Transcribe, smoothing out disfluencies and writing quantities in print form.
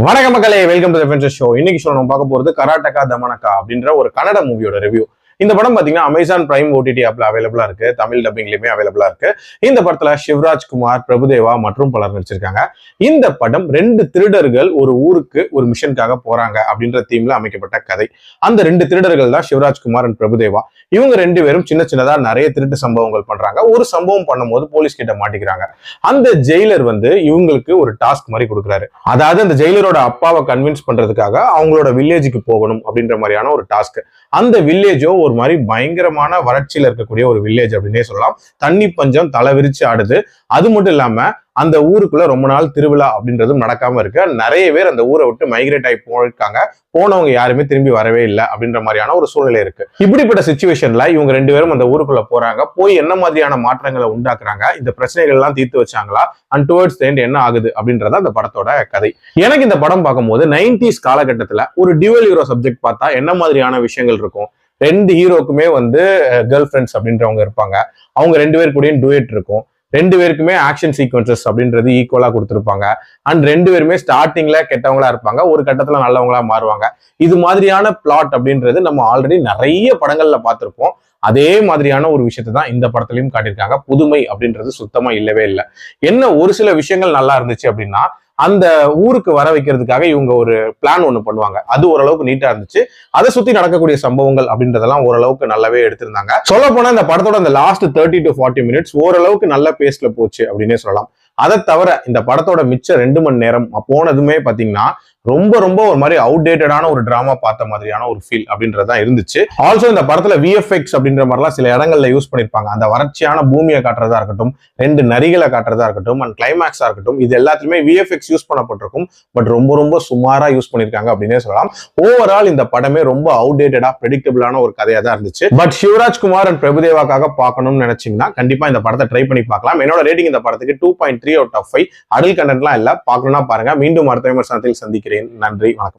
வணக்க மக்களே, welcome to the venture show. இன்னைக்கு ஷோ நம்ம பார்க்க போறது கராட்டகா தமனகா அப்படின்ற ஒரு கன்னட மூவியோட ரிவ்யூ. இந்த படம் பாத்தீங்கன்னா அமேசான் பிரைம் OTT ஆப்ல அவைலபிளா இருக்கு. தமிழ் டப்பிங்லயுமே அவைலபிளா இருக்கு. இந்த படத்துல சிவராஜ்குமார், பிரபுதேவா மற்றும் பலர் நடிச்சிருக்காங்க. இந்த படம் 2 திருடர்கள் ஒரு ஊருக்கு ஒரு மிஷனுக்காக போறாங்க அப்படின்ற தீம்ல அமைக்கப்பட்ட கதை. அந்த 2 திருடர்கள் தான் சிவராஜ்குமார் அண்ட் பிரபுதேவா. இவங்க 2 பேரும் சின்ன சின்னதா நிறைய திருட்டு சம்பவங்கள் பண்றாங்க. ஒரு சம்பவம் பண்ணும்போது போலீஸ் கிட்ட மாட்டிக்கிறாங்க. அந்த ஜெயிலர் இவங்களுக்கு ஒரு டாஸ்க் மாதிரி கொடுக்குறாரு. அதாவது அந்த ஜெயிலரோட அப்பாவை கன்வின்ஸ் பண்றதுக்காக அவங்களோட வில்லேஜுக்கு போகணும் அப்படின்ற மாதிரியான ஒரு டாஸ்க். அந்த வில்லேஜோ ஒரு மாதிரி பயங்கரமான வறட்சியில இருக்கக்கூடிய ஒரு வில்லேஜ் அப்படின்னே சொல்லலாம். தண்ணி பஞ்சம் தலை விரிச்சு ஆடுது. அது மட்டும் இல்லாம அந்த ஊருக்குள்ள ரொம்ப நாள் திருவிழா அப்படின்றதும் நடக்காம இருக்கு. நிறைய பேர் அந்த ஊரை விட்டு மைக்ரேட் ஆகி போயிருக்காங்க. போனவங்க யாருமே திரும்பி வரவே இல்லை அப்படின்ற மாதிரியான ஒரு சூழ்நிலை இருக்கு. இப்படிப்பட்ட சிச்சுவேஷன்ல இவங்க 2 பேரும் அந்த ஊருக்குள்ள போறாங்க. போய் என்ன மாதிரியான மாற்றங்களை உண்டாக்குறாங்க, இந்த பிரச்சனைகள் எல்லாம் தீர்த்து வச்சாங்களா, அண்ட் டுவர்ட்ஸ் தி எண்ட் என்ன ஆகுது அப்படின்றத அந்த படத்தோட கதை. எனக்கு இந்த படம் பார்க்கும்போது 90s காலகட்டத்துல ஒரு டியூவல் ஹீரோ சப்ஜெக்ட் பார்த்தா என்ன மாதிரியான விஷயங்கள் இருக்கும். 2 ஹீரோக்குமே கேர்ள் ஃப்ரெண்ட்ஸ் அப்படின்றவங்க இருப்பாங்க. அவங்க 2 பேர் கூடயும் டூயட் இருக்கும். 2 பேருக்குமே ஆக்ஷன் சீக்வன்சஸ் அப்படின்றது ஈக்குவலா கொடுத்துருப்பாங்க. அண்ட் 2 பேருமே ஸ்டார்டிங்ல கெட்டவங்களா இருப்பாங்க, ஒரு கட்டத்துல நல்லவங்களா மாறுவாங்க. இது மாதிரியான பிளாட் அப்படின்றது நம்ம ஆல்ரெடி நிறைய படங்கள்ல பார்த்திருப்போம். அதே மாதிரியான ஒரு விஷயத்தை தான் இந்த படத்துலயும் காட்டியிருக்காங்க. புதுமை அப்படின்றது சுத்தமா இல்லவே இல்லை. என்ன ஒரு சில விஷயங்கள் நல்லா இருந்துச்சு அப்படின்னா, அந்த ஊருக்கு வர வைக்கிறதுக்காக இவங்க ஒரு பிளான் ஒண்ணு பண்ணுவாங்க. அது ஓரளவுக்கு நீட்டா இருந்துச்சு. அதை சுத்தி நடக்கக்கூடிய சம்பவங்கள் அப்படின்றதெல்லாம் ஓரளவுக்கு நல்லாவே எடுத்திருந்தாங்க. சொல்ல போனா இந்த படத்தோட அந்த லாஸ்ட் 30 to 40 minutes ஓரளவுக்கு நல்ல பேஸ்ல போச்சு அப்படின்னே சொல்லலாம். அதை தவிர இந்த படத்தோட மிச்சம் 2 மணி நேரம் போனதுமே பாத்தீங்கன்னா ரொம்ப ரொம்ப ஒரு மாதிரி அவுடேட்டடான ஒரு டிராமா பார்த்த மாதிரியான ஒரு ஃபீல் அப்படின்றதான் இருந்துச்சு. ஆல்சோ இந்த படத்துல VFX அப்படின்ற மாதிரிலாம் சில இடங்கள்ல யூஸ் பண்ணிருப்பாங்க. அந்த வறட்சியான பூமியை காட்டுறதா இருக்கட்டும், 2 நரிகளை காட்டுறதா இருக்கட்டும், அண்ட் கிளைமேக்ஸா இருக்கட்டும், இது எல்லாத்துலயுமே VFX யூஸ் பண்ணப்பட்டிருக்கும். பட் ரொம்ப ரொம்ப சுமாரா யூஸ் பண்ணிருக்காங்க அப்படின்னே சொல்லலாம். ஓவரால் இந்த படமே ரொம்ப அவுடேட்டடா ப்ரெடிக்டபிளான ஒரு கதையா தான் இருந்துச்சு. பட் சிவராஜ்குமார் அண்ட் பிரபுதேவாக்காக பார்க்கணும்னு நினைச்சீங்கன்னா கண்டிப்பா இந்த படத்தை ட்ரை பண்ணி பார்க்கலாம். என்னோட ரேட்டிங் இந்த படத்துக்கு 2.3 out of 5. அடல் கண்டென்ட்லாம் இல்ல, பார்க்கணும்னா பாருங்க. மீண்டும் அடுத்த விமர்சனத்தில் சந்திக்கிறேன். நன்றி, வணக்கம்.